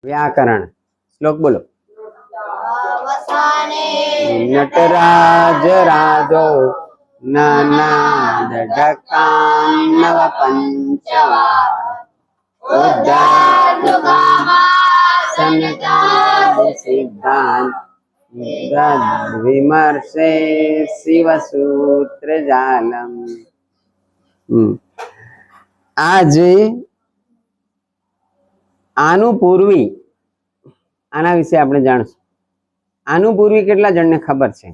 व्याकरण श्लोक बोलो। नटराज राजो नानाद ढक्कान्नव पंचवा सिद्धांत विमर्शे शिव सूत्र जालम। आज આનું પૂર્વી આના વિશે આપણે જાણશું। આનું પૂર્વી કેટલા જણને ખબર છે?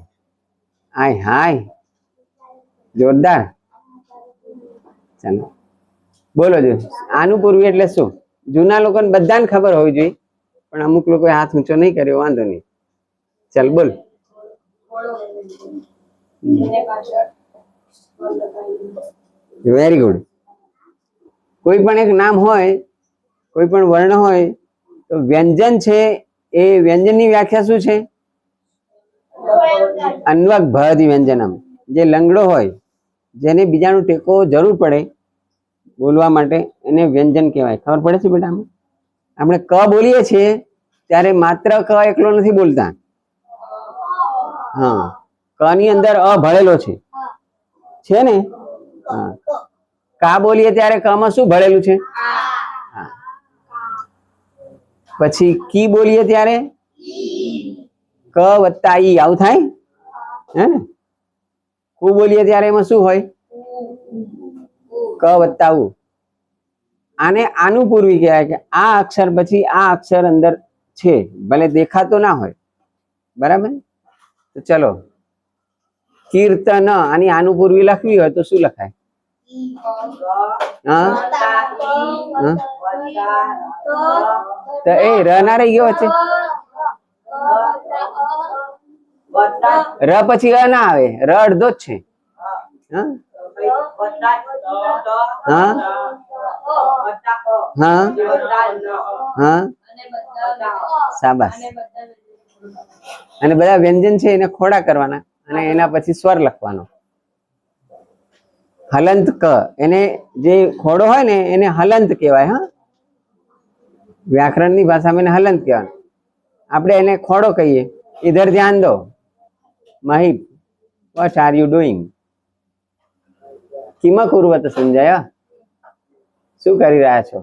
હાય હાય જોરદાર, ચાલો બોલો જો આનું પૂર્વી એટલે શું? જૂના લોકોને બધાને ખબર હોવી જોઈએ, પણ અમુક લોકોએ હાથ ઊંચો નહીં કર્યો, વાંધો નહીં, ચાલ બોલ। Very good. કોઈ પણ એક નામ હોય, કોઈ પણ વર્ણ હોય તો વ્યંજન છે, એ વ્યંજનની વ્યાખ્યા શું છે? અન્વક ભદ વ્યંજનમ। જે લંગડો હોય, જેને બીજાનો ટેકો જરૂર પડે બોલવા માટે, એને વ્યંજન કહેવાય। ખબર પડે છે બેટા? આપણે ક બોલીએ છીએ ત્યારે માત્ર ક એકલો નથી બોલતા, હા, ક ની અંદર અ ભળેલો છે ને? હા, કા બોલીએ ત્યારે ક માં શું ભળેલું છે? પછી કી બોલીએ ત્યારે ક વત્તા ઈ આવું થાય હે ને? કુ બોલીએ ત્યારે એમાં શું હોય? ક વત્તા ઉ। આને આનું પૂર્વી કહેવાય કે આ અક્ષર પછી આ અક્ષર અંદર છે, ભલે દેખાતો ના હોય, બરાબર? તો ચલો, કીર્તન આની આનું પૂર્વી લખવી હોય તો શું લખાય? હા, તો એ ર ના રહી ગયો વચ્ચે, ર પછી અ ના આવે, ર અડધો જ છે। હા હા હા હા, શાબાશ। અને બધા વ્યંજન છે એને ખોડા કરવાના અને એના પછી સ્વર લખવાનો। હલંત ક, એને જે ખોડો હોય ને એને હલંત કહેવાય। હા, વ્યાકરણની ભાષામાં એને હલંત કહેવાય, આપણે એને ખોડો કહીએ। ઇધર ધ્યાન દો Mahip, what are you doing? કિમ કુર્વત સંજય? શું કરી રહ્યા છો?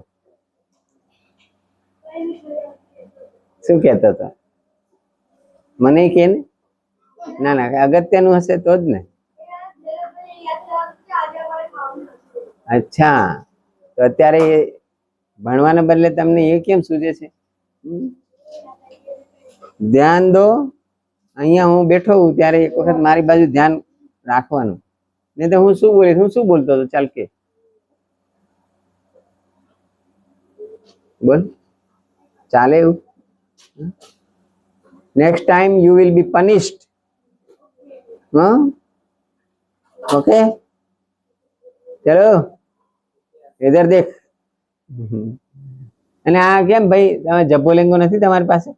શું કહેતો હતો? મને કે ને? ના ના, અગત્યનું હશે તો જ ને। અચ્છા, તો અત્યારે ભણવાના બદલે તમને એ કેમ સૂજે છે? ધ્યાન દો। અહીંયા હું બેઠો હું ત્યારે એક વખત મારી બાજુ ધ્યાન રાખવાનું, નહીં તો હું શું બોલીશ? હું શું બોલતો હતો? ચાલ કે બોલ, ચાલે એવું? Next time you will be punished. હા, ઓકે, ચલો ઇધર દેખ। અને આ કેમ ભાઈ, તમે જબ્બોલેંગો નથી તમારી પાસે?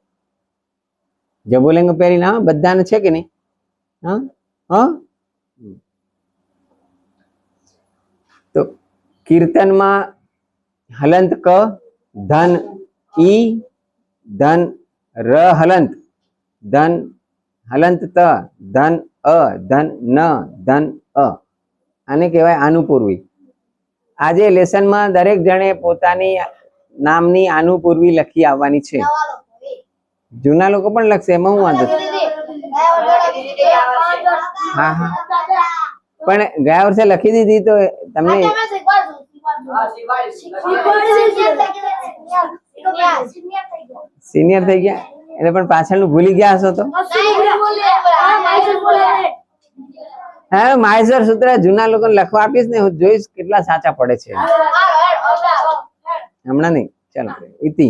જબ્બોલેંગો પહેરી ના, બધાને છે કે નહીં? હા હા, તો કીર્તનમાં હલંત ક, ધન ઈ, ધન ર હલંત, ધન હલંત ત, ધન અ, ધન ન, ધન અ, આને કહેવાય આનુપૂર્વી। આજે લેસનમાં દરેક જણે પોતાની નામની આનુપૂર્વી લખી આવવાની છે। જૂના લોકો પણ લખશે, એમાં હું વાંધો? હા હા, પણ ગયા વર્ષે લખી દીધી તો તમને સિનિયર થઈ ગયા એટલે, પણ પાછળનું ભૂલી ગયા હશો તો? હા, માયસર સૂત્ર જૂના લોકોને લખવા આપીશ ને, હું જોઈશ કેટલા સાચા પડે છે। હમણાં નહીં, ચાલો ઇતિ।